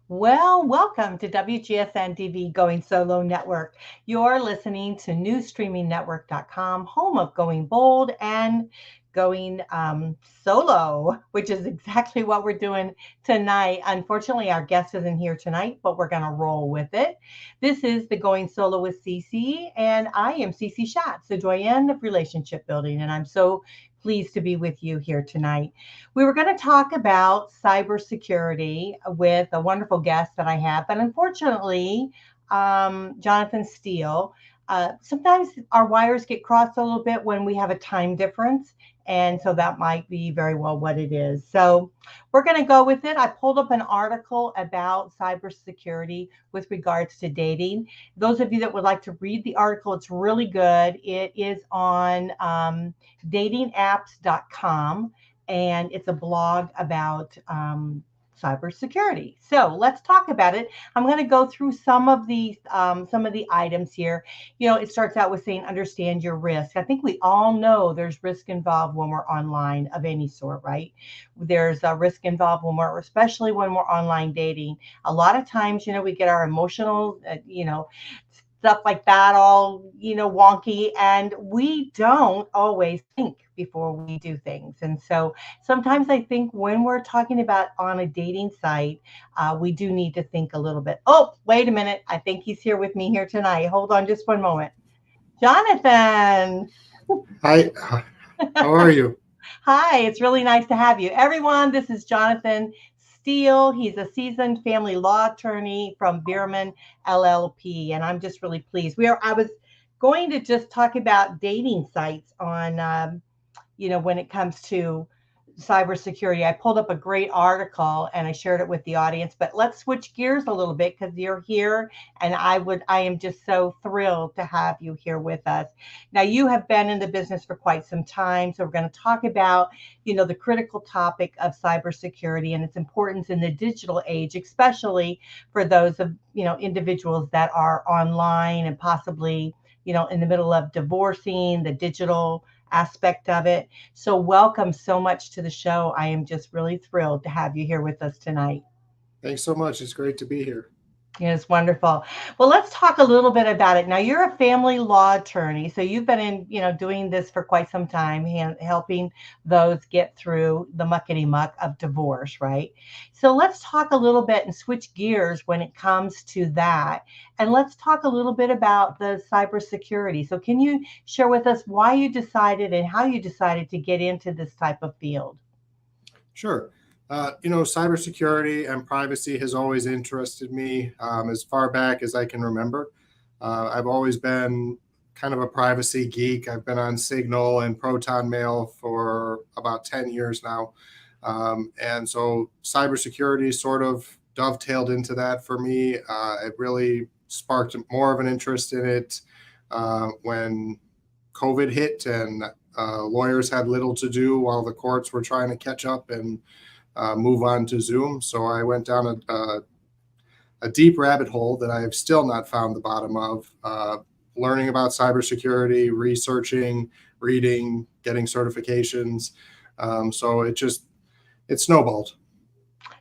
Well, welcome to WGSN-DB Going Solo Network. You're listening to newsstreamingnetwork.com, home of Going Bold and Going Solo, which is exactly what we're doing tonight. Unfortunately, our guest isn't here tonight, but we're going to roll with it. This is the Going Solo with Cece, and I am Cece Shatz, the doyenne of relationship building, and I'm so pleased to be with you here tonight. We were going to talk about cybersecurity with a wonderful guest that I have, but unfortunately, Jonathan Steele. Sometimes our wires get crossed a little bit when we have a time difference, and so that might be very well what it is. So we're going to go with it. I pulled up an article about cybersecurity with regards to dating. Those of you that would like to read the article, it's really good. It is on datingapps.com, and it's a blog about cybersecurity. So let's talk about it. I'm going to go through some of the items here. You know, it starts out with saying understand your risk. I think we all know there's risk involved when we're online of any sort, right? There's a risk involved especially when we're online dating. A lot of times, we get our emotional, stuff like that all wonky, and we don't always think before we do things. And so sometimes I think when we're talking about on a dating site, we do need to think a little bit. Oh, wait a minute, I think he's here with me here tonight. Hold on just one moment. Jonathan. Hi, how are you? Hi, it's really nice to have you. Everyone, this is Jonathan Steele. He's a seasoned family law attorney from Beermann LLP, and I'm just really pleased. I was going to just talk about dating sites on, when it comes to cybersecurity. I pulled up a great article and I shared it with the audience, but let's switch gears a little bit because you're here, and I am just so thrilled to have you here with us. Now, you have been in the business for quite some time, so we're going to talk about, the critical topic of cybersecurity and its importance in the digital age, especially for those of, individuals that are online and possibly, in the middle of divorcing, the digital aspect of it. So welcome so much to the show. I am just really thrilled to have you here with us tonight. Thanks so much. It's great to be here. It's wonderful. Well, let's talk a little bit about it. Now, you're a family law attorney, so you've been doing this for quite some time, helping those get through the muckety muck of divorce, right? So let's talk a little bit and switch gears when it comes to that. And let's talk a little bit about the cybersecurity. So can you share with us why you decided and how you decided to get into this type of field? Sure. Cybersecurity and privacy has always interested me as far back as I can remember. I've always been kind of a privacy geek. I've been on Signal and Proton Mail for about 10 years now. And so cybersecurity sort of dovetailed into that for me. It really sparked more of an interest in it when COVID hit and lawyers had little to do while the courts were trying to catch up and move on to Zoom. So I went down a deep rabbit hole that I have still not found the bottom of, learning about cybersecurity, researching, reading, getting certifications. So it snowballed.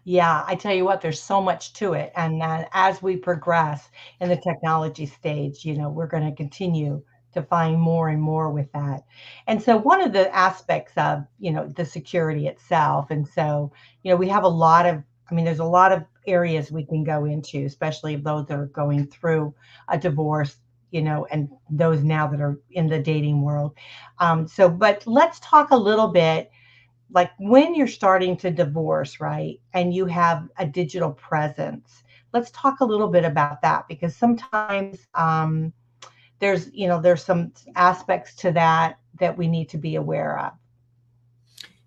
Yeah, I tell you what, there's so much to it. And as we progress in the technology stage, we're going to continue to find more and more with that. And so one of the aspects of, the security itself. And so, we have there's a lot of areas we can go into, especially those that are going through a divorce, and those now that are in the dating world. But let's talk a little bit like when you're starting to divorce, right? And you have a digital presence. Let's talk a little bit about that because sometimes there's some aspects to that we need to be aware of.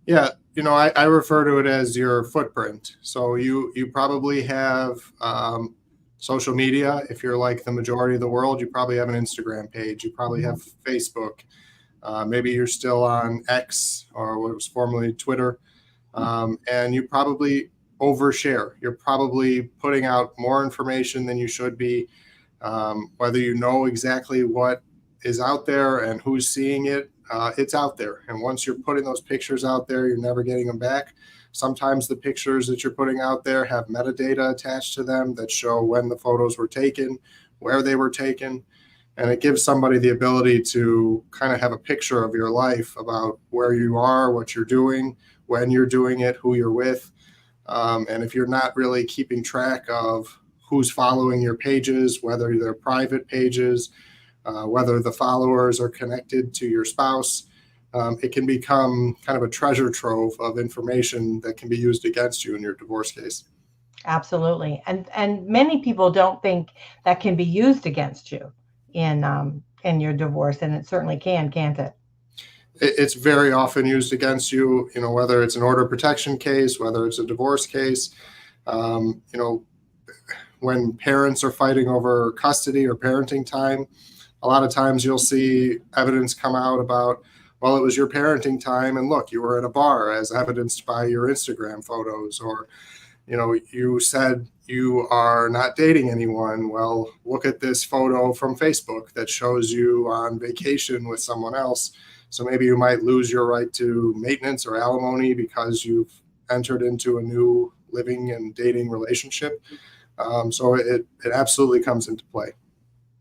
Yeah, I refer to it as your footprint. So you probably have social media. If you're like the majority of the world, you probably have an Instagram page. You probably have Facebook. Maybe you're still on X or what was formerly Twitter. And you probably overshare. You're probably putting out more information than you should be, whether you know exactly what is out there and who's seeing it. It's out there. And once you're putting those pictures out there, you're never getting them back. Sometimes the pictures that you're putting out there have metadata attached to them that show when the photos were taken, where they were taken. And it gives somebody the ability to kind of have a picture of your life about where you are, what you're doing, when you're doing it, who you're with. And if you're not really keeping track of who's following your pages, whether they're private pages, whether the followers are connected to your spouse, it can become kind of a treasure trove of information that can be used against you in your divorce case. Absolutely. And many people don't think that can be used against you in your divorce, and it certainly can, can't it? It's very often used against you, whether it's an order of protection case, whether it's a divorce case. When parents are fighting over custody or parenting time, a lot of times you'll see evidence come out about, well, it was your parenting time, and look, you were at a bar, as evidenced by your Instagram photos, or you said you are not dating anyone. Well, look at this photo from Facebook that shows you on vacation with someone else. So maybe you might lose your right to maintenance or alimony because you've entered into a new living and dating relationship. So it absolutely comes into play.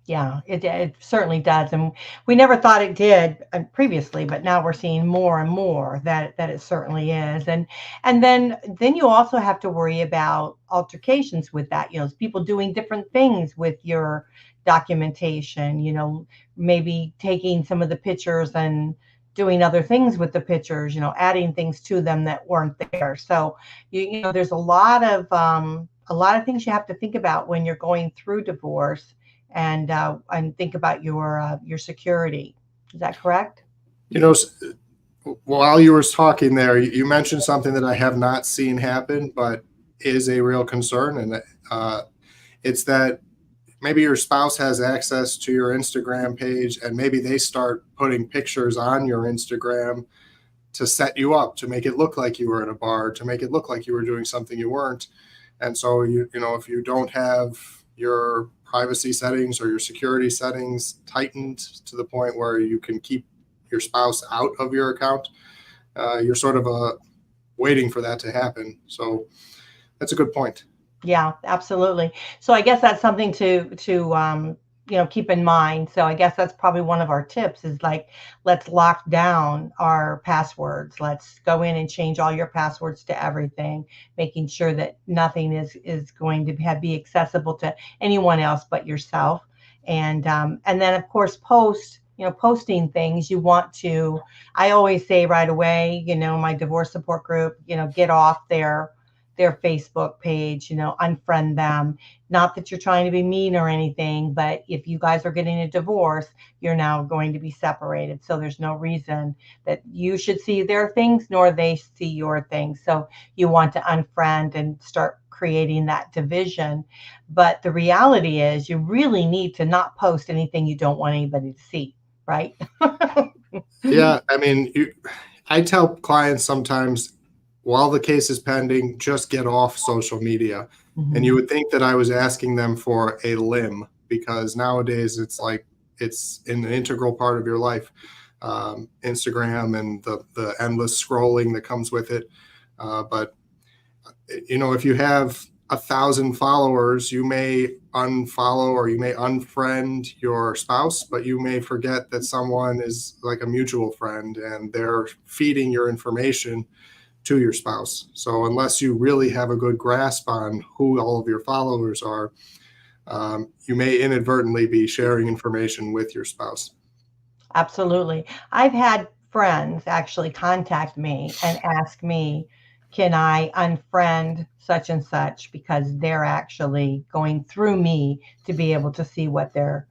Yeah, it certainly does. And we never thought it did previously, but now we're seeing more and more that it certainly is. And then you also have to worry about altercations with that, people doing different things with your documentation, maybe taking some of the pictures and doing other things with the pictures, adding things to them that weren't there. So, there's a lot of things you have to think about when you're going through divorce, and think about your security. Is that correct? While you were talking there, you mentioned something that I have not seen happen, but is a real concern. And it's that maybe your spouse has access to your Instagram page, and maybe they start putting pictures on your Instagram to set you up, to make it look like you were at a bar, to make it look like you were doing something you weren't. And so, if you don't have your privacy settings or your security settings tightened to the point where you can keep your spouse out of your account, you're sort of waiting for that to happen. So that's a good point. Yeah, absolutely. So I guess that's something to keep in mind. So I guess that's probably one of our tips is like, let's lock down our passwords. Let's go in and change all your passwords to everything, making sure that nothing is going to be accessible to anyone else but yourself. And then of course, posting things you want to, I always say right away, my divorce support group, get off their Facebook page, unfriend them. Not that you're trying to be mean or anything, but if you guys are getting a divorce, you're now going to be separated. So there's no reason that you should see their things nor they see your things. So you want to unfriend and start creating that division. But the reality is you really need to not post anything you don't want anybody to see, right? Yeah, I mean, I tell clients sometimes, while the case is pending, just get off social media. Mm-hmm. And you would think that I was asking them for a limb, because nowadays it's like it's an integral part of your life. Instagram and the endless scrolling that comes with it. But if you have 1,000 followers, you may unfollow or you may unfriend your spouse, but you may forget that someone is like a mutual friend and they're feeding your information to your spouse. So unless you really have a good grasp on who all of your followers are, you may inadvertently be sharing information with your spouse. Absolutely. I've had friends actually contact me and ask me, can I unfriend such and such, because they're actually going through me to be able to see what they're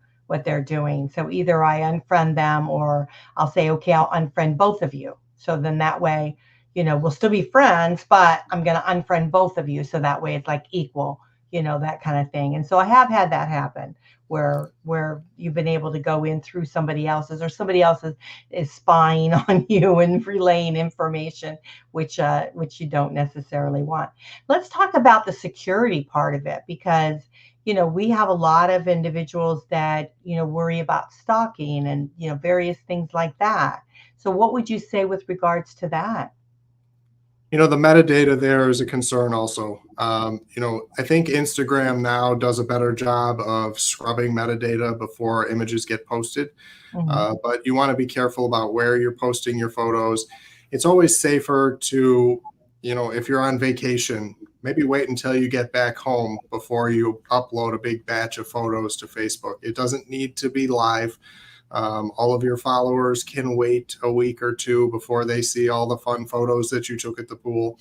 doing. So either I unfriend them, or I'll say, okay, I'll unfriend both of you. So then that way, we'll still be friends, but I'm going to unfriend both of you. So that way it's like equal, that kind of thing. And so I have had that happen where you've been able to go in through somebody else's, or somebody else is spying on you and relaying information, which you don't necessarily want. Let's talk about the security part of it, because we have a lot of individuals that, worry about stalking and, various things like that. So what would you say with regards to that? The metadata there is a concern also. I think Instagram now does a better job of scrubbing metadata before images get posted. But you want to be careful about where you're posting your photos. It's always safer to, if you're on vacation, maybe wait until you get back home before you upload a big batch of photos to Facebook. It doesn't need to be live. All of your followers can wait a week or two before they see all the fun photos that you took at the pool.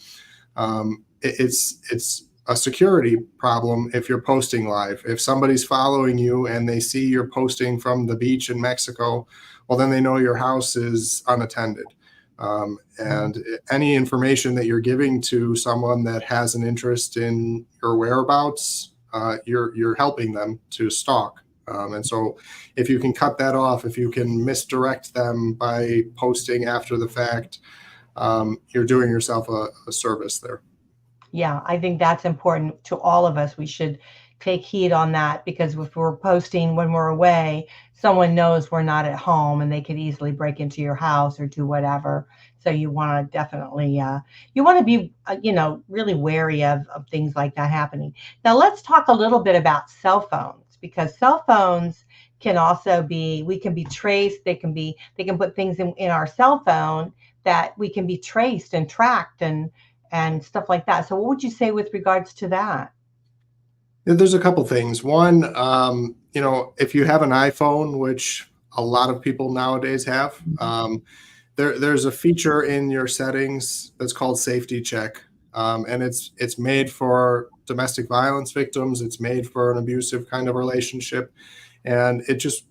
It's a security problem if you're posting live. If somebody's following you and they see you're posting from the beach in Mexico, well, then they know your house is unattended. And any information that you're giving to someone that has an interest in your whereabouts, you're helping them to stalk. And so if you can cut that off, if you can misdirect them by posting after the fact, you're doing yourself a service there. Yeah, I think that's important to all of us. We should take heed on that, because if we're posting when we're away, someone knows we're not at home and they could easily break into your house or do whatever. So you want to definitely, you want to be, really wary of things like that happening. Now let's talk a little bit about cell phones, because cell phones can also be, we can be traced. They can put things in our cell phone that we can be traced and tracked and stuff like that. So what would you say with regards to that? There's a couple things. One, if you have an iPhone, which a lot of people nowadays have, there's a feature in your settings that's called Safety Check. And it's made for domestic violence victims. It's made for an abusive kind of relationship. And it just,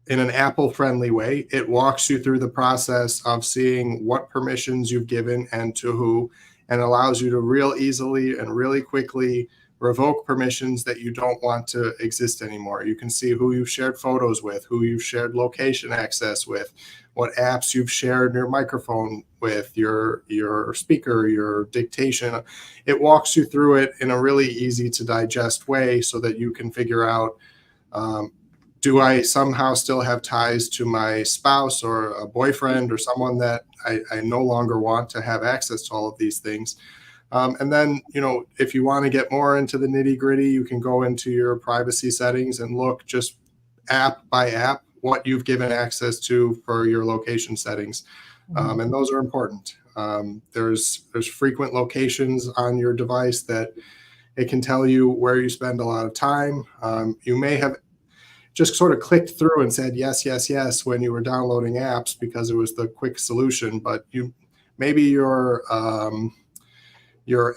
in an Apple-friendly way, it walks you through the process of seeing what permissions you've given and to who, and allows you to real easily and really quickly revoke permissions that you don't want to exist anymore. You can see who you've shared photos with, who you've shared location access with, what apps you've shared your microphone with, your speaker, your dictation. It walks you through it in a really easy to digest way so that you can figure out, do I somehow still have ties to my spouse or a boyfriend or someone that I no longer want to have access to all of these things? And then, if you want to get more into the nitty gritty, you can go into your privacy settings and look just app by app what you've given access to for your location settings. And those are important. There's frequent locations on your device that it can tell you where you spend a lot of time. You may have just sort of clicked through and said yes, yes, yes when you were downloading apps because it was the quick solution, but maybe your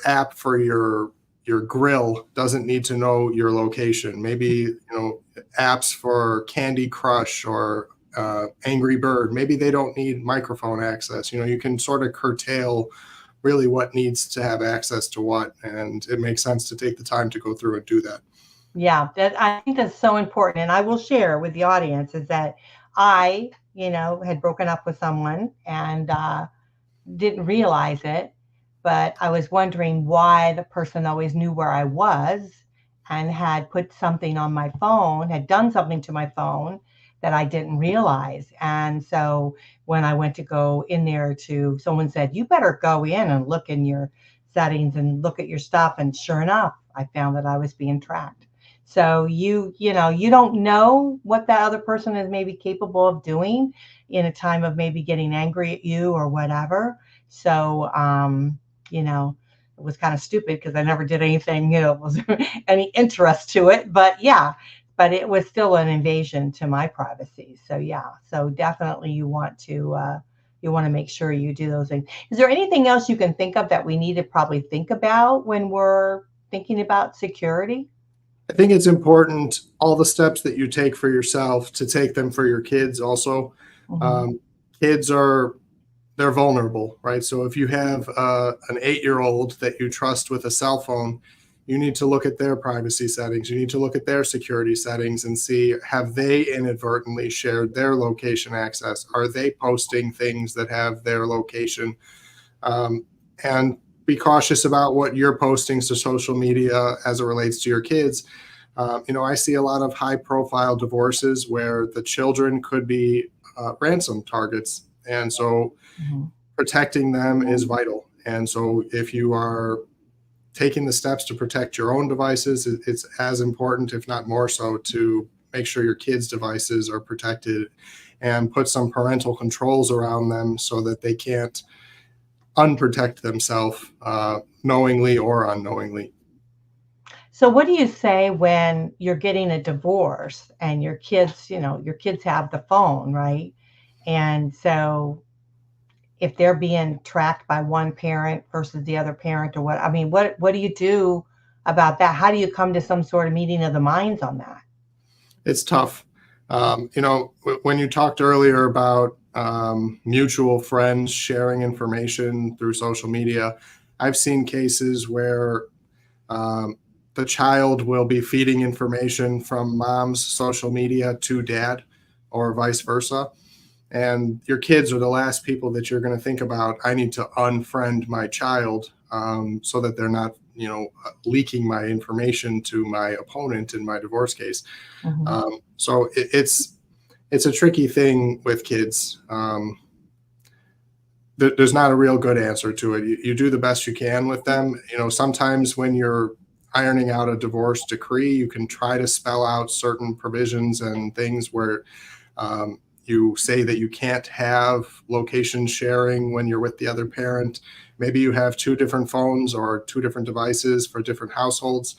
app for your grill doesn't need to know your location. Maybe apps for Candy Crush or Angry Bird, maybe they don't need microphone access. You can sort of curtail really what needs to have access to what, and it makes sense to take the time to go through and do that. Yeah, I think that's so important. And I will share with the audience is that I, had broken up with someone and didn't realize it, but I was wondering why the person always knew where I was and had put something on my phone, had done something to my phone that I didn't realize. And so when I went to go in there someone said, you better go in and look in your settings and look at your stuff. And sure enough, I found that I was being tracked. So you don't know what that other person is maybe capable of doing in a time of maybe getting angry at you or whatever. So, it was kind of stupid because I never did anything, was any interest to it. But but it was still an invasion to my privacy. So so definitely you want to make sure you do those things. Is there anything else you can think of that we need to probably think about when we're thinking about security? I think it's important, all the steps that you take for yourself, to take them for your kids also. Kids they're vulnerable, right? So if you have an 8-year-old that you trust with a cell phone, you need to look at their privacy settings. You need to look at their security settings and see, have they inadvertently shared their location access? Are they posting things that have their location? And be cautious about what you're posting to social media as it relates to your kids. I see a lot of high-profile divorces where the children could be ransom targets. And so protecting them is vital. And so if you are taking the steps to protect your own devices, it's as important, if not more so, to make sure your kids' devices are protected and put some parental controls around them so that they can't unprotect themselves knowingly or unknowingly. So what do you say when you're getting a divorce and your kids, your kids have the phone, right? And so if they're being tracked by one parent versus the other parent, or what, I mean, what do you do about that? How do you come to some sort of meeting of the minds on that? It's tough. When you talked earlier about mutual friends sharing information through social media, I've seen cases where the child will be feeding information from mom's social media to dad, or vice versa. And your kids are the last people that you're going to think about. I need to unfriend my child so that they're not, leaking my information to my opponent in my divorce case. Mm-hmm. So it's a tricky thing with kids. There's not a real good answer to it. You do the best you can with them. Sometimes when you're ironing out a divorce decree, you can try to spell out certain provisions and things where you say that you can't have location sharing when you're with the other parent. Maybe you have 2 different phones or 2 different devices for different households.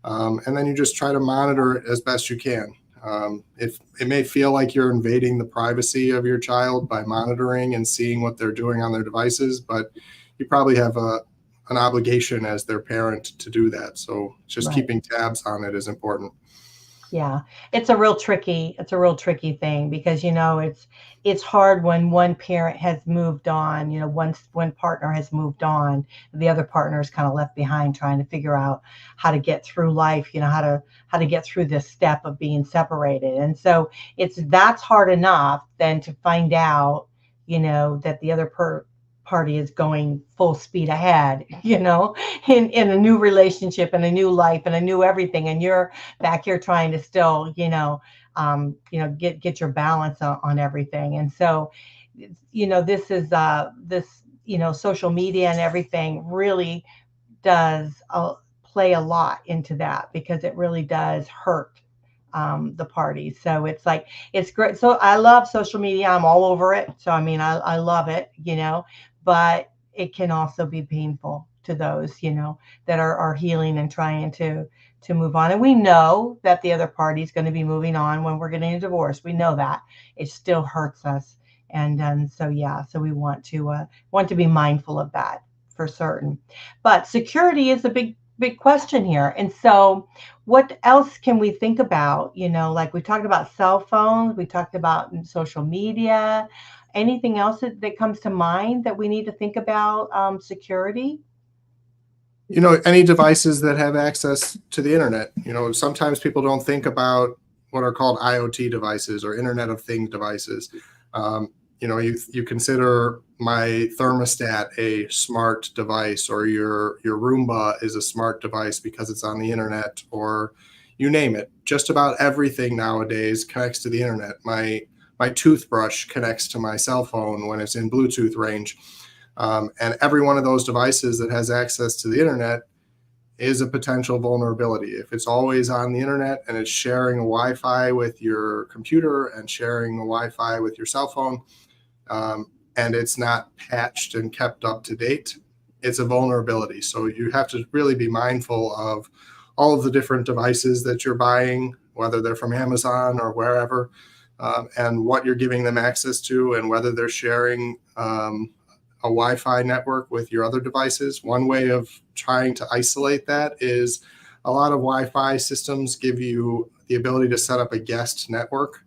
And then you just try to monitor it as best you can. If it may feel like you're invading the privacy of your child by monitoring and seeing what they're doing on their devices, but you probably have an obligation as their parent to do that. So just Right. keeping tabs on it is important. Yeah, it's a real tricky thing because it's hard when one parent has moved on, once one partner has moved on, the other partner is kind of left behind trying to figure out how to get through life, how to get through this step of being separated. And so that's hard enough than to find out, that the other party is going full speed ahead, in a new relationship and a new life and a new everything, and you're back here trying to still, get your balance on everything. And so, this is social media and everything really does play a lot into that, because it really does hurt the parties. So it's great. So I love social media. I'm all over it. So I mean, I love it, but it can also be painful to those, that are healing and trying to move on. And we know that the other party is going to be moving on when we're getting a divorce. We know that it still hurts us. And so, yeah, so we want to be mindful of that for certain. But security is a big question here. And so what else can we think about? Like we talked about cell phones, we talked about social media. Anything else that comes to mind that we need to think about security? Any devices that have access to the internet. Sometimes people don't think about what are called IoT devices or Internet of Things devices. You consider my thermostat a smart device, or your Roomba is a smart device because it's on the internet, or you name it. Just about everything nowadays connects to the internet. My toothbrush connects to my cell phone when it's in Bluetooth range. And every one of those devices that has access to the internet is a potential vulnerability. If it's always on the internet and it's sharing a Wi-Fi with your computer and sharing a Wi-Fi with your cell phone, and it's not patched and kept up to date, it's a vulnerability. So you have to really be mindful of all of the different devices that you're buying, whether they're from Amazon or wherever, and what you're giving them access to, and whether they're sharing a Wi-Fi network with your other devices. One way of trying to isolate that is a lot of Wi-Fi systems give you the ability to set up a guest network.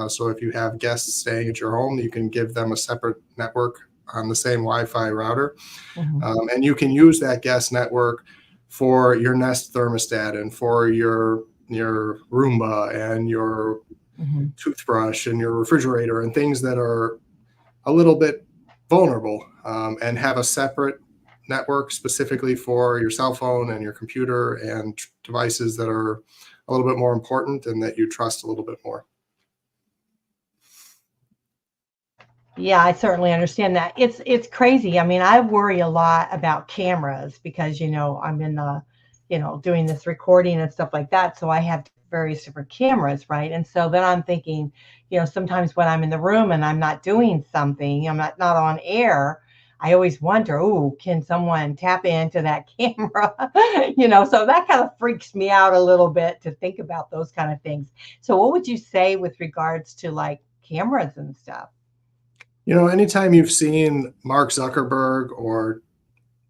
So if you have guests staying at your home, you can give them a separate network on the same Wi-Fi router. Mm-hmm. And you can use that guest network for your Nest thermostat and for your Roomba and your Mm-hmm. toothbrush and your refrigerator and things that are a little bit vulnerable, and have a separate network specifically for your cell phone and your computer and devices that are a little bit more important and that you trust a little bit more. Yeah, I certainly understand that. It's crazy. I mean, I worry a lot about cameras because, I'm in the, doing this recording and stuff like that. So I have various different cameras, right? And so then I'm thinking, sometimes when I'm in the room and I'm not doing something, I'm not on air, I always wonder, oh, can someone tap into that camera? So that kind of freaks me out a little bit to think about those kind of things. So what would you say with regards to like cameras and stuff? Anytime you've seen Mark Zuckerberg or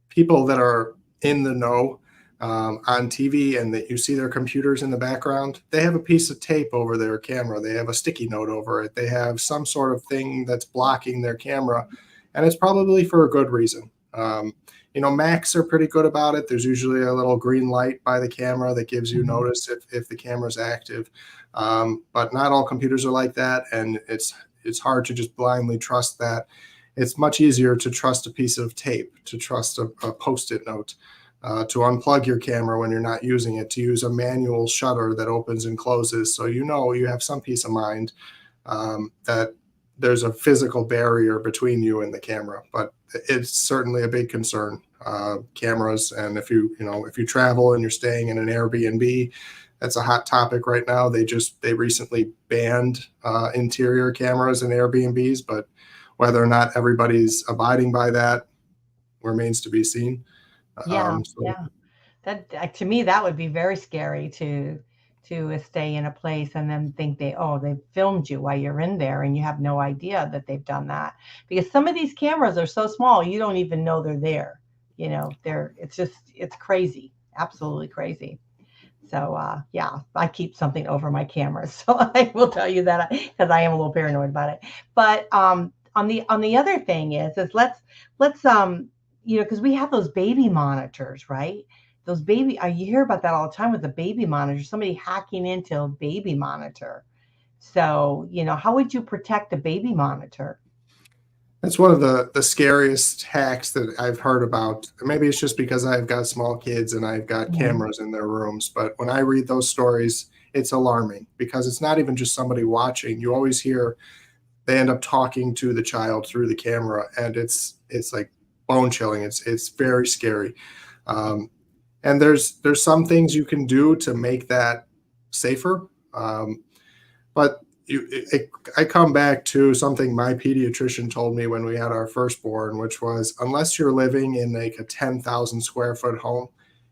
people that are in the know on TV and that you see their computers in the background, they have a piece of tape over their camera. They have a sticky note over it. They have some sort of thing that's blocking their camera, and it's probably for a good reason. Macs are pretty good about it. There's usually a little green light by the camera that gives you Mhm. notice if the camera's active. But not all computers are like that, and it's hard to just blindly trust that. It's much easier to trust a piece of tape, to trust a post-it note, to unplug your camera when you're not using it, to use a manual shutter that opens and closes, so you have some peace of mind that there's a physical barrier between you and the camera. But it's certainly a big concern, cameras. And if you travel and you're staying in an Airbnb, that's a hot topic right now. They recently banned interior cameras in Airbnbs, but whether or not everybody's abiding by that remains to be seen. Yeah, So yeah. That to me, that would be very scary to stay in a place and then think they filmed you while you're in there and you have no idea that they've done that. Because some of these cameras are so small, you don't even know they're there. It's crazy, absolutely crazy. So yeah, I keep something over my camera, so I will tell you that because I am a little paranoid about it. But on the other thing is let's because we have those baby monitors, right? Those baby, you hear about that all the time with the baby monitor. Somebody hacking into a baby monitor. So how would you protect a baby monitor? that's one of the scariest hacks that I've heard about. Maybe it's just because I've got small kids and I've got Mhm. cameras in their rooms. But when I read those stories, it's alarming because it's not even just somebody watching. You always hear they end up talking to the child through the camera, and it's like bone chilling. It's very scary. Um, and there's some things you can do to make that safer. But I come back to something my pediatrician told me when we had our firstborn, which was unless you're living in like a 10,000 square foot home,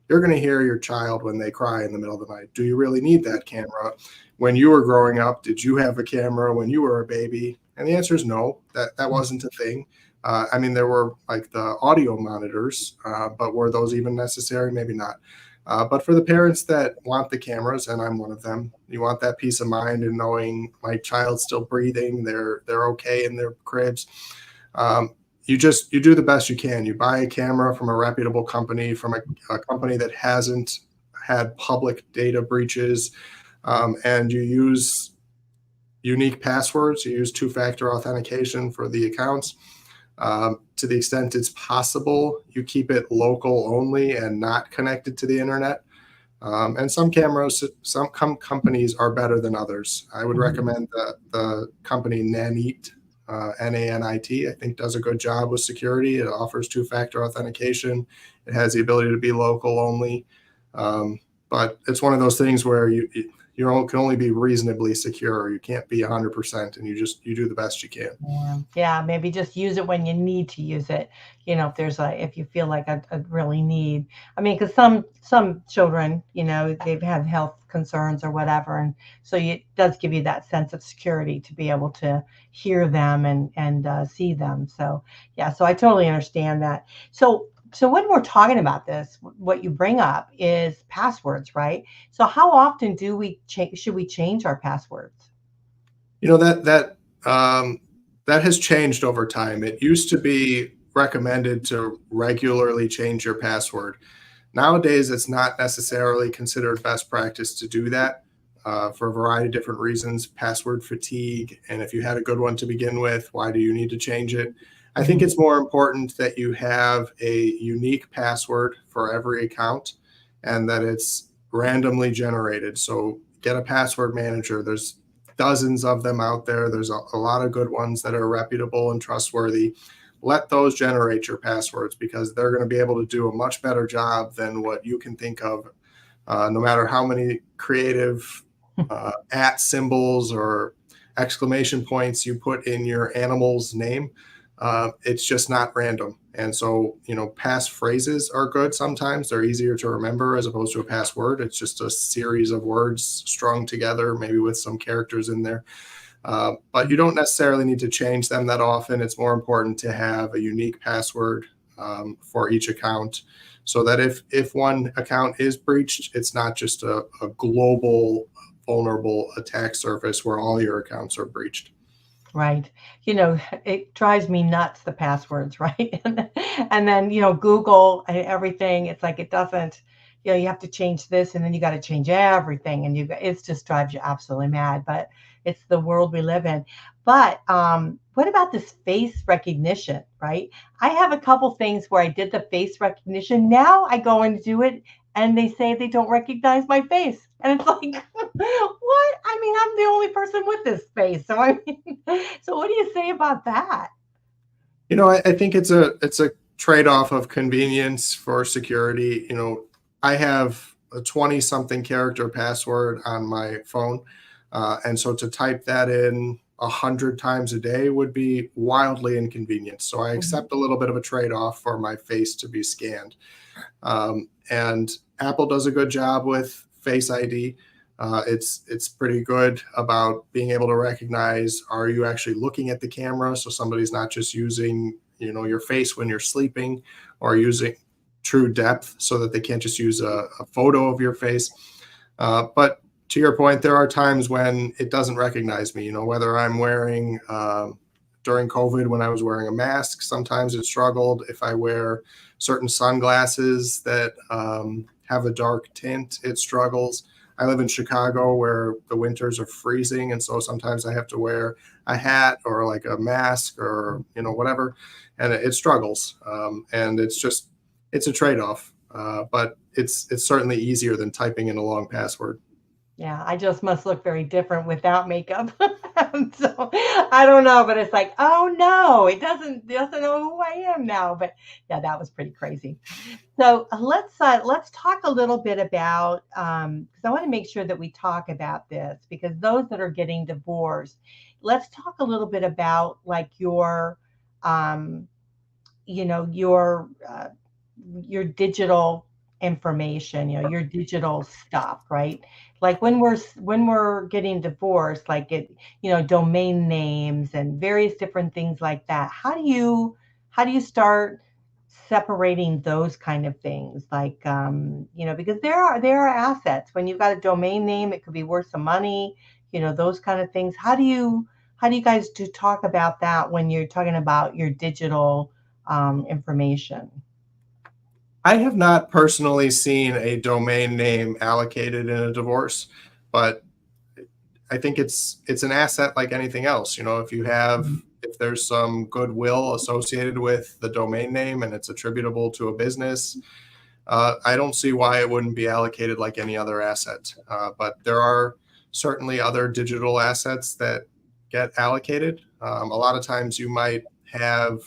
you're going to hear your child when they cry in the middle of the night. Do you really need that camera? When you were growing up, did you have a camera when you were a baby? And the answer is no, that wasn't a thing. I mean, there were like the audio monitors, but were those even necessary? Maybe not. But for the parents that want the cameras, and I'm one of them, you want that peace of mind and knowing my child's still breathing, they're okay in their cribs. You do the best you can. You buy a camera from a reputable company, from a company that hasn't had public data breaches, and you use unique passwords. You use two-factor authentication for the accounts. To the extent it's possible, you keep it local only and not connected to the internet. And some companies are better than others. I would Mhm. recommend the company Nanit, Nanit, I think does a good job with security. It offers two-factor authentication. It has the ability to be local only. Um, but it's one of those things where you can only be reasonably secure. You can't be 100%, and you do the best you can. Yeah. Yeah, maybe just use it when you need to use it. If you feel like a really need. I mean, because some children, they've had health concerns or whatever, and so it does give you that sense of security to be able to hear them and see them. So yeah, so I totally understand that. So when we're talking about this, what you bring up is passwords, right? So how often should we change our passwords? You know that has changed over time. It used to be recommended to regularly change your password. Nowadays, it's not necessarily considered best practice to do that for a variety of different reasons, password fatigue, and if you had a good one to begin with, why do you need to change it? I think Mhm. it's more important that you have a unique password for every account and that it's randomly generated. So get a password manager. dozens of them out there. There's a lot of good ones that are reputable and trustworthy. Let those generate your passwords, because they're going to be able to do a much better job than what you can think of, no matter how many creative at symbols or exclamation points you put in your animal's name. It's just not random. And so, pass phrases are good sometimes. They're easier to remember as opposed to a password. It's just a series of words strung together, maybe with some characters in there. But you don't necessarily need to change them that often. It's more important to have a unique password for each account, so that if one account is breached, it's not just a global vulnerable attack surface where all your accounts are breached. Right. It drives me nuts, the passwords, right? And then, Google and everything, it's like it doesn't, you have to change this and then you got to change everything. And it just drives you absolutely mad. But it's the world we live in. But what about this face recognition, right? I have a couple things where I did the face recognition. Now I go and do it and they say they don't recognize my face. And it's like, what? I mean, I'm the only person with this face. So so what do you say about that? I think it's a trade-off of convenience for security. I have a 20-something character password on my phone. And so to type that in 100 times a day would be wildly inconvenient. So I accept a little bit of a trade-off for my face to be scanned. And Apple does a good job with Face ID. It's pretty good about being able to recognize, are you actually looking at the camera? So somebody's not just using, your face when you're sleeping, or using true depth so that they can't just use a photo of your face. But to your point, there are times when it doesn't recognize me, whether I'm wearing, during COVID, when I was wearing a mask, sometimes it struggled. If I wear certain sunglasses that have a dark tint, it struggles. I live in Chicago where the winters are freezing. And so sometimes I have to wear a hat or like a mask or, whatever, and it struggles. And it's a trade-off, but it's certainly easier than typing in a long password. Yeah, I just must look very different without makeup. So I don't know, but it's like, oh no, it doesn't know who I am now. But yeah, that was pretty crazy. So let's talk a little bit about, because I want to make sure that we talk about this, because those that are getting divorced, let's talk a little bit about like your your digital information, your digital stuff, right? Like when we're getting divorced, like domain names and various different things like that. How do you start separating those kind of things? Like because there are assets. When you've got a domain name, it could be worth some money, those kind of things. How do you guys talk about that when you're talking about your digital information? I have not personally seen a domain name allocated in a divorce, but I think it's an asset like anything else. If there's some goodwill associated with the domain name and it's attributable to a business, I don't see why it wouldn't be allocated like any other asset. But there are certainly other digital assets that get allocated. A lot of times you might have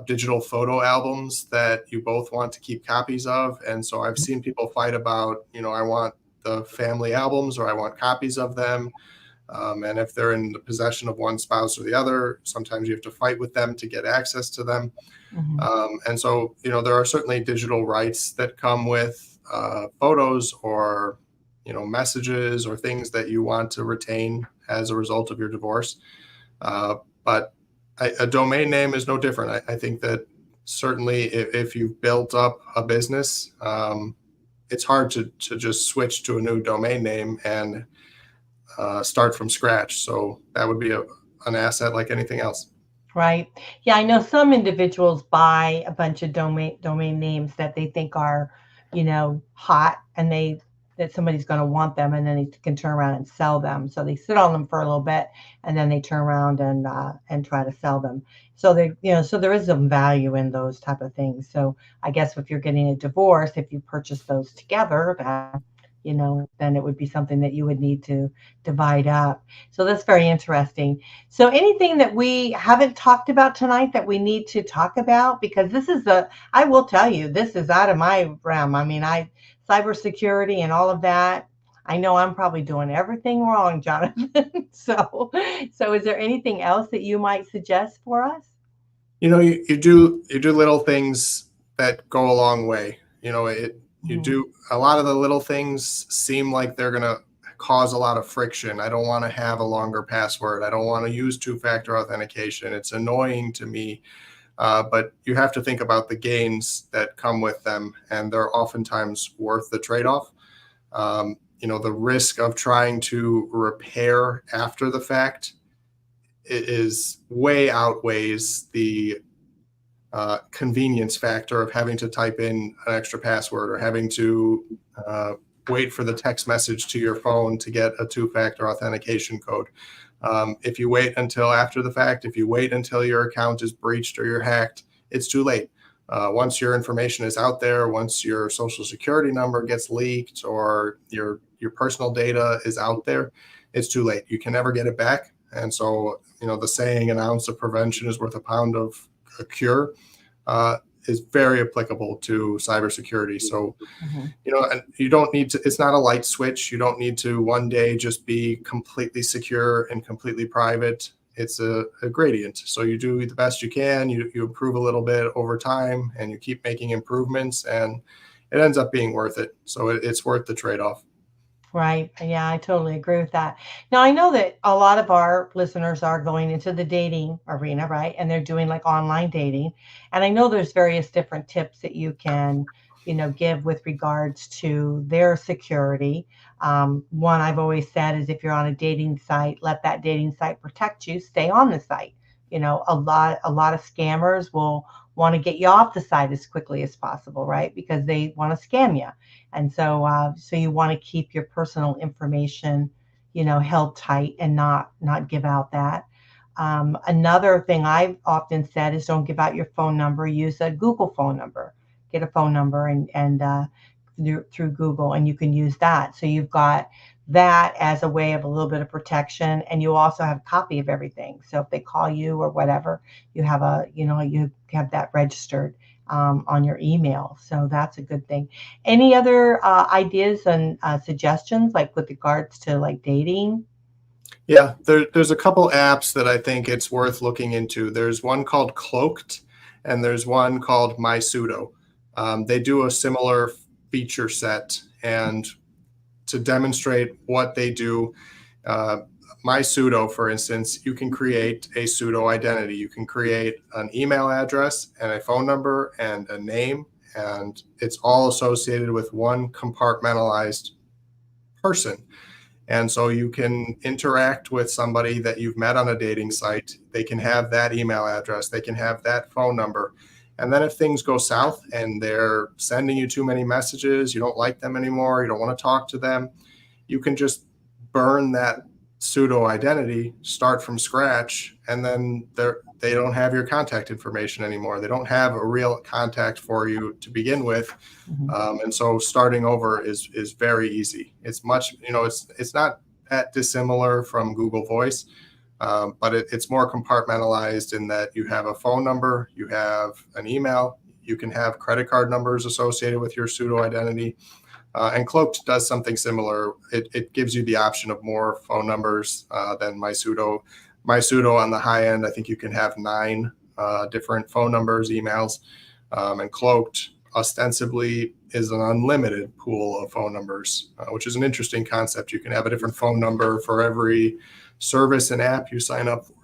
digital photo albums that you both want to keep copies of. And so I've seen people fight about, I want the family albums or I want copies of them. And if they're in the possession of one spouse or the other, sometimes you have to fight with them to get access to them. And so, there are certainly digital rights that come with photos or, messages or things that you want to retain as a result of your divorce. But a domain name is no different. I think that certainly if you've built up a business, it's hard to just switch to a new domain name and start from scratch. So that would be an asset like anything else. Right. Yeah, I know some individuals buy a bunch of domain names that they think are, hot, and that somebody's going to want them, and then they can turn around and sell them. So they sit on them for a little bit, and then they turn around and try to sell them. So so there is some value in those type of things. So I guess if you're getting a divorce, if you purchase those together, then it would be something that you would need to divide up. So that's very interesting. So anything that we haven't talked about tonight that we need to talk about? Because I will tell you, this is out of my realm. I mean, cybersecurity and all of that. I know I'm probably doing everything wrong, Jonathan. So is there anything else that you might suggest for us? You do little things that go a long way. You Mhm. do a lot of the little things seem like they're going to cause a lot of friction. I don't want to have a longer password. I don't want to use two-factor authentication. It's annoying to me. But you have to think about the gains that come with them, and they're oftentimes worth the trade-off. The risk of trying to repair after the fact is way outweighs the convenience factor of having to type in an extra password or having to wait for the text message to your phone to get a two-factor authentication code. If you wait until after the fact, if you wait until your account is breached or you're hacked, it's too late. Once your information is out there, once your social security number gets leaked or your personal data is out there, it's too late. You can never get it back. And so, the saying, an ounce of prevention is worth a pound of a cure, is very applicable to cybersecurity. So, and you don't need to, it's not a light switch. You don't need to one day just be completely secure and completely private. It's a gradient. So you do the best you can, you improve a little bit over time, and you keep making improvements, and it ends up being worth it. So it's worth the trade-off. Right. Yeah, I totally agree with that. Now, I know that a lot of our listeners are going into the dating arena, right? And they're doing like online dating. And I know there's various different tips that you can, give with regards to their security. One I've always said is if you're on a dating site, let that dating site protect you, stay on the site. A lot of scammers will want to get you off the site as quickly as possible, right? Because they want to scam you. And so you want to keep your personal information, held tight and not give out that. Another thing I've often said is don't give out your phone number. Use a Google phone number. Get a phone number and through Google, and you can use that. So you've got that as a way of a little bit of protection, and you also have a copy of everything. So if they call you or whatever, you have you have that registered on your email. So that's a good thing. Any other ideas and suggestions, like with regards to like dating? Yeah, there's a couple apps that I think it's worth looking into. There's one called Cloaked, and there's one called MySudo. They do a similar feature set, and to demonstrate what they do, MySudo, for instance, you can create a pseudo identity. You can create an email address and a phone number and a name, and it's all associated with one compartmentalized person. And so you can interact with somebody that you've met on a dating site. They can have that email address, they can have that phone number. And then if things go south and they're sending you too many messages, you don't like them anymore, you don't want to talk to them, you can just burn that pseudo identity, start from scratch, and then they don't have your contact information anymore. They don't have a real contact for you to begin with. And so starting over is very easy. It's much, it's not that dissimilar from Google Voice, but it's more compartmentalized in that you have a phone number, you have an email, you can have credit card numbers associated with your pseudo identity. And Cloaked does something similar. It gives you the option of more phone numbers than MySudo. MySudo on the high end, I think you can have 9 different phone numbers, emails, and Cloaked ostensibly is an unlimited pool of phone numbers, which is an interesting concept. You can have a different phone number for every service and app you sign up for.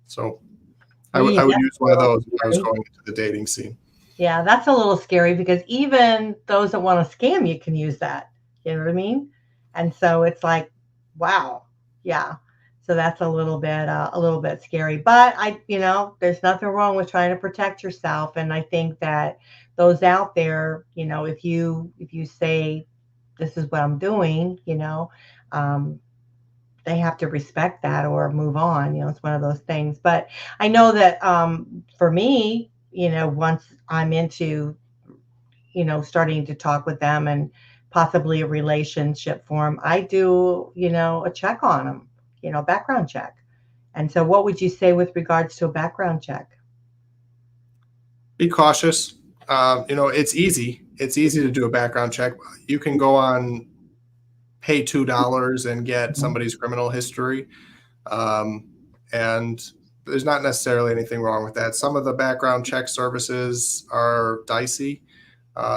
So I would use one of those if I was going into the dating scene. Yeah, that's a little scary because even those that want to scam you can use that. You know what I mean? And so it's like, wow, yeah. So that's a little bit scary. But there's nothing wrong with trying to protect yourself. And I think that those out there, if you say this is what I'm doing, they have to respect that or move on. It's one of those things. But I know that for me, once I'm into, starting to talk with them and possibly a relationship for them, I do, a check on them, background check. And so what would you say with regards to a background check? Be cautious. It's easy. It's easy to do a background check. You can go on, pay $2 and get somebody's criminal history. And there's not necessarily anything wrong with that. Some of the background check services are dicey.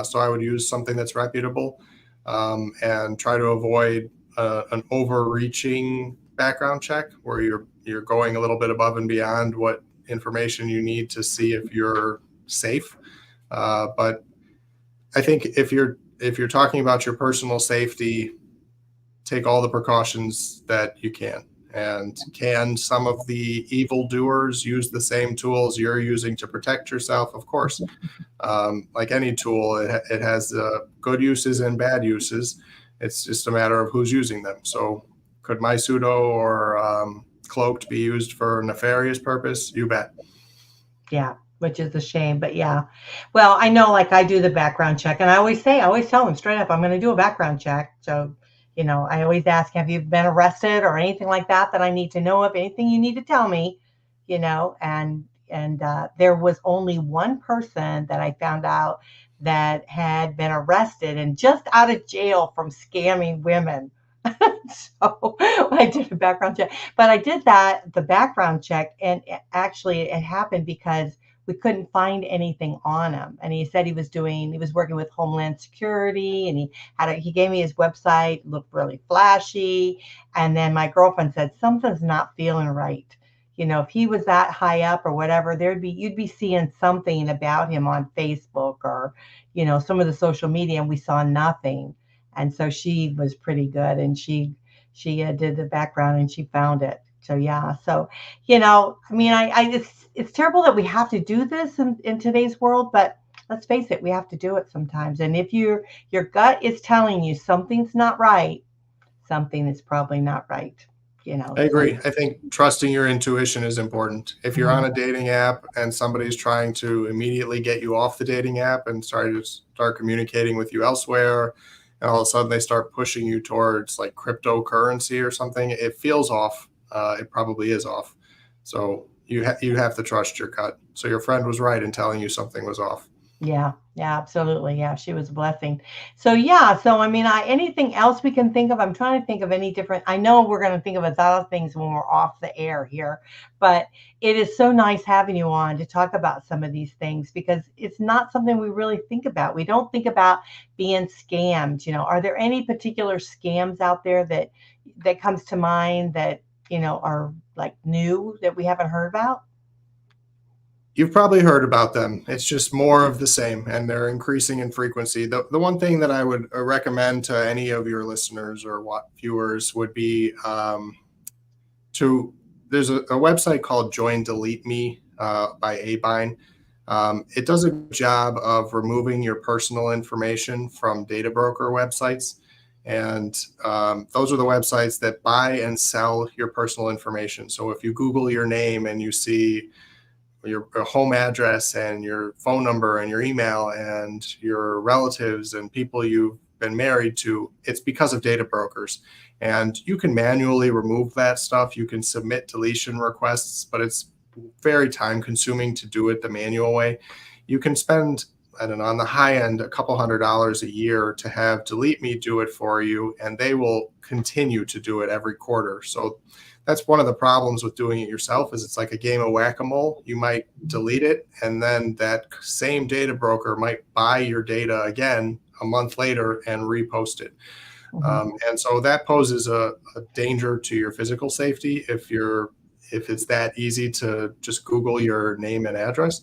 So I would use something that's reputable, and try to avoid an overreaching background check where you're going a little bit above and beyond what information you need to see if you're safe. But I think if you're talking about your personal safety, take all the precautions that you can. And can some of the evildoers use the same tools you're using to protect yourself? Of course. Like any tool, it has good uses and bad uses. It's just a matter of who's using them. So could my pseudo or cloaked be used for a nefarious purpose? You bet. Yeah, which is a shame, but yeah. Well, I know, like, I do the background check, and I always tell them straight up, I'm going to do a background check. So, I always ask, have you been arrested or anything like that I need to know of? Anything you need to tell me, and there was only one person that I found out that had been arrested and just out of jail from scamming women. So I did a background check, but I did the background check, and actually it happened because we couldn't find anything on him. And he said he was working with Homeland Security, and he gave me his website, looked really flashy. And then my girlfriend said, something's not feeling right. If he was that high up or whatever, you'd be seeing something about him on Facebook or, some of the social media, and we saw nothing. And so she was pretty good, and she did the background and she found it. So yeah. So, I mean, it's terrible that we have to do this in today's world, but let's face it, we have to do it sometimes. And if your gut is telling you something's not right, something is probably not right. I agree. I think trusting your intuition is important. If you're on a dating app and somebody's trying to immediately get you off the dating app and start communicating with you elsewhere, and all of a sudden they start pushing you towards like cryptocurrency or something, it feels off. It probably is off. So you have to trust your gut. So your friend was right in telling you something was off. Yeah, absolutely. Yeah, she was a blessing. So yeah, so I mean, anything else we can think of? I'm trying to think of any different. I know we're going to think of a lot of things when we're off the air here, but it is so nice having you on to talk about some of these things, because it's not something we really think about. We don't think about being scammed. Are there any particular scams out there that comes to mind that, are like new that we haven't heard about? You've probably heard about them. It's just more of the same, and they're increasing in frequency. The one thing that I would recommend to any of your listeners or viewers would be there's a website called Join Delete Me by Beermann. It does a good job of removing your personal information from data broker websites. And those are the websites that buy and sell your personal information. So if you Google your name and you see your home address and your phone number and your email and your relatives and people you've been married to, it's because of data brokers. And you can manually remove that stuff. You can submit deletion requests, but it's very time consuming to do it the manual way. You can spend, I don't know, on the high end, a couple $100s a year to have Delete Me do it for you, and they will continue to do it every quarter. So that's one of the problems with doing it yourself, is it's like a game of whack-a-mole. You might delete it, and then that same data broker might buy your data again a month later and repost it. And so that poses a danger to your physical safety if it's that easy to just Google your name and address.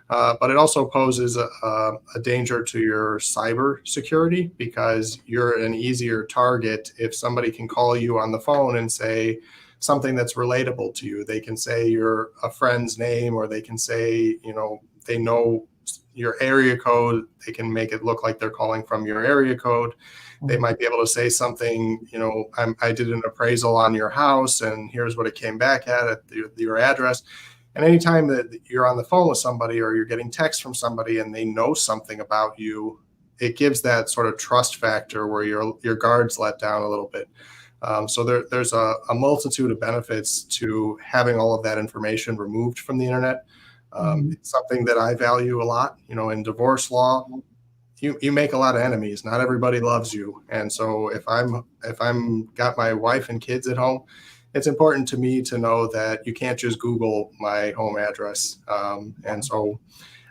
But it also poses a danger to your cyber security, because you're an easier target if somebody can call you on the phone and say something that's relatable to you. They can say you're a friend's name, or they can say, they know your area code. They can make it look like they're calling from your area code. They might be able to say something, I did an appraisal on your house and here's what it came back at your address. And anytime that you're on the phone with somebody or you're getting text from somebody and they know something about you, it gives that sort of trust factor where your guards let down a little bit. So there's a multitude of benefits to having all of that information removed from the internet. It's something that I value a lot. In divorce law, you make a lot of enemies. Not everybody loves you, and so if I'm got my wife and kids at home, it's important to me to know that you can't just Google my home address. And so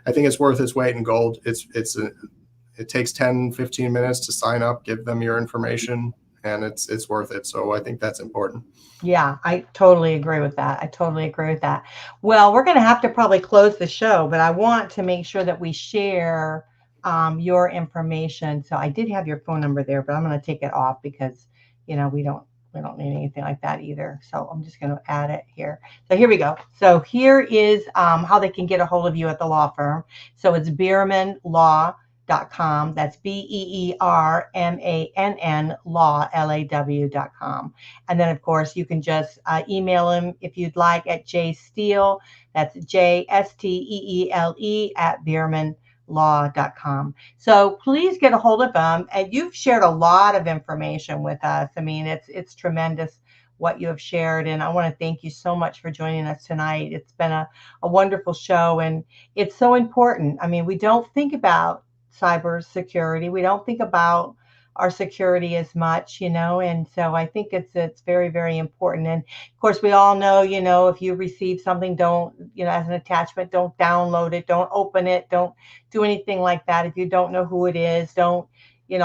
I think it's worth its weight in gold. It takes 10, 15 minutes to sign up, give them your information, and it's worth it. So I think that's important. Yeah, I totally agree with that. I totally agree with that. Well, we're going to have to probably close the show, but I want to make sure that we share your information. So I did have your phone number there, but I'm going to take it off because, we don't need anything like that either. So I'm just going to add it here. So here we go. So here is how they can get a hold of you at the law firm. So it's BeermannLaw.com. That's BEERMANN law.com. And then, of course, you can just email him if you'd like at jsteele, that's JSTEELE at BeermannLaw.com. So please get a hold of them. And you've shared a lot of information with us. I mean, it's tremendous what you have shared. And I want to thank you so much for joining us tonight. It's been a wonderful show, and it's so important. I mean, we don't think about cybersecurity. We don't think about our security as much, and so I think it's very, very important. And of course, we all know, if you receive something, don't, as an attachment, don't download it, don't open it, don't do anything like that. If you don't know who it is, don't,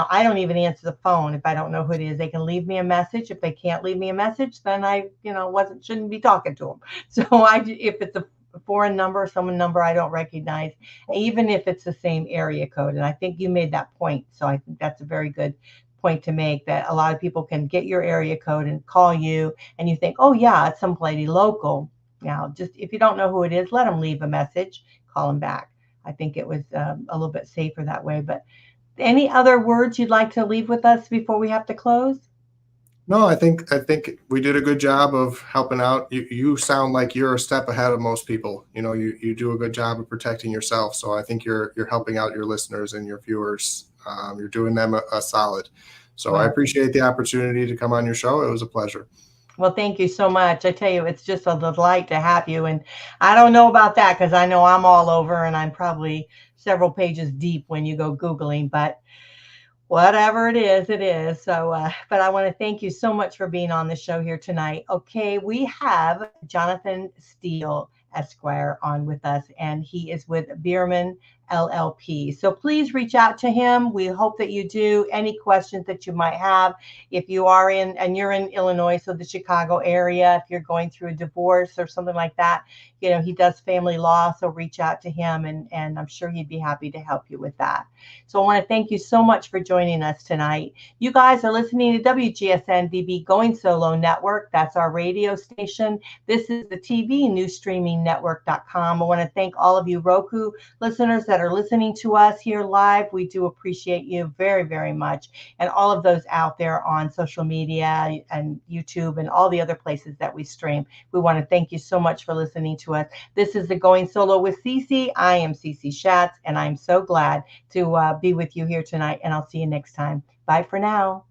I don't even answer the phone if I don't know who it is. They can leave me a message. If they can't leave me a message, then I, shouldn't be talking to them. So if it's a foreign number, someone number I don't recognize, even if it's the same area code. And I think you made that point. So I think that's a very good point to make, that a lot of people can get your area code and call you and you think, oh yeah, it's someplace local. Now, just if you don't know who it is, let them leave a message, call them back. I think it was a little bit safer that way. But any other words you'd like to leave with us before we have to close? No, I think we did a good job of helping out. You sound like you're a step ahead of most people. You do a good job of protecting yourself. So I think you're helping out your listeners and your viewers. You're doing them a solid. So I appreciate the opportunity to come on your show. It was a pleasure. Well, thank you so much. I tell you, it's just a delight to have you. And I don't know about that because I know I'm all over and I'm probably several pages deep when you go Googling, but whatever it is, it is. So, but I want to thank you so much for being on the show here tonight. Okay, we have Jonathan Steele Esq on with us, and he is with Beermann LLP. So please reach out to him. We hope that you do. Any questions that you might have, if you are you're in Illinois, so the Chicago area, if you're going through a divorce or something like that, he does family law. So reach out to him, and I'm sure he'd be happy to help you with that. So I want to thank you so much for joining us tonight. You guys are listening to WGSN-DB Going Solo Network. That's our radio station. This is the TV News Streaming Network.com. I want to thank all of you Roku listeners that are listening to us here live. We do appreciate you very, very much. And all of those out there on social media and YouTube and all the other places that we stream. We want to thank you so much for listening to us. This is the Going Solo with Cece. I am Cece Shatz, and I'm so glad to be with you here tonight. And I'll see you next time. Bye for now.